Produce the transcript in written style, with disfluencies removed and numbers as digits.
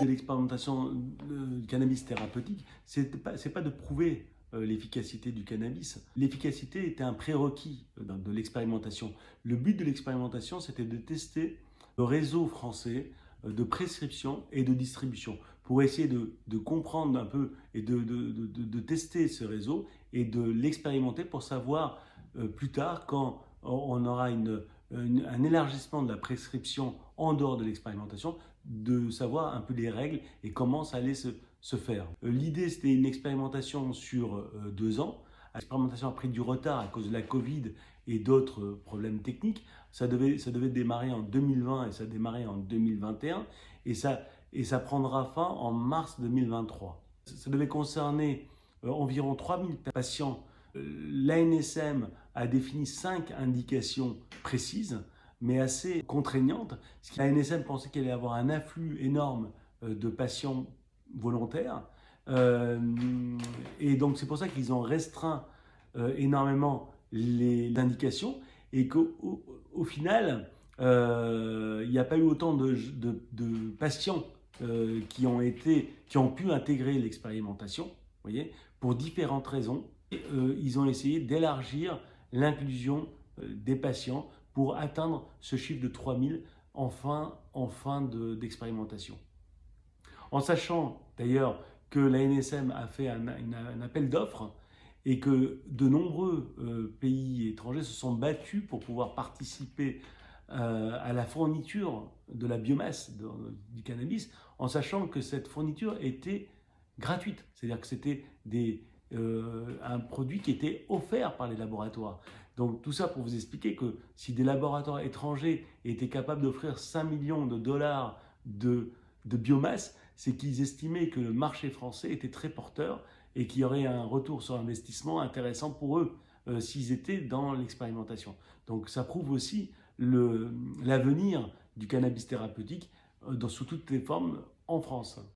de l'expérimentation du cannabis thérapeutique, c'est pas de prouver l'efficacité du cannabis. L'efficacité était un prérequis de l'expérimentation. Le but de l'expérimentation, c'était de tester le réseau français de prescription et de distribution pour essayer de comprendre un peu et de tester ce réseau et de l'expérimenter pour savoir plus tard, quand on aura un élargissement de la prescription en dehors de l'expérimentation, de savoir un peu les règles et comment ça allait se faire. L'idée, c'était une expérimentation sur 2 ans. L'expérimentation a pris du retard à cause de la Covid et d'autres problèmes techniques. Ça devait démarrer en 2020 et ça a démarré en 2021 et ça prendra fin en mars 2023. Ça devait concerner environ 3000 patients. L'ANSM a défini 5 indications précises, mais assez contraignantes. L'ANSM pensait qu'il allait y avoir un afflux énorme de patients volontaires. Et donc c'est pour ça qu'ils ont restreint énormément les indications et qu'au final, il n'y a pas eu autant de patients qui ont pu intégrer l'expérimentation, voyez, pour différentes raisons. Et, ils ont essayé d'élargir l'inclusion des patients pour atteindre ce chiffre de 3000 en fin d'expérimentation. En sachant d'ailleurs que l'ANSM a fait un appel d'offres et que de nombreux pays étrangers se sont battus pour pouvoir participer à la fourniture de la biomasse du cannabis, en sachant que cette fourniture était gratuite. C'est-à-dire que c'était un produit qui était offert par les laboratoires. Donc tout ça pour vous expliquer que si des laboratoires étrangers étaient capables d'offrir 5 millions de dollars de biomasse, c'est qu'ils estimaient que le marché français était très porteur et qu'il y aurait un retour sur investissement intéressant pour eux s'ils étaient dans l'expérimentation. Donc ça prouve aussi l'avenir du cannabis thérapeutique sous toutes les formes en France.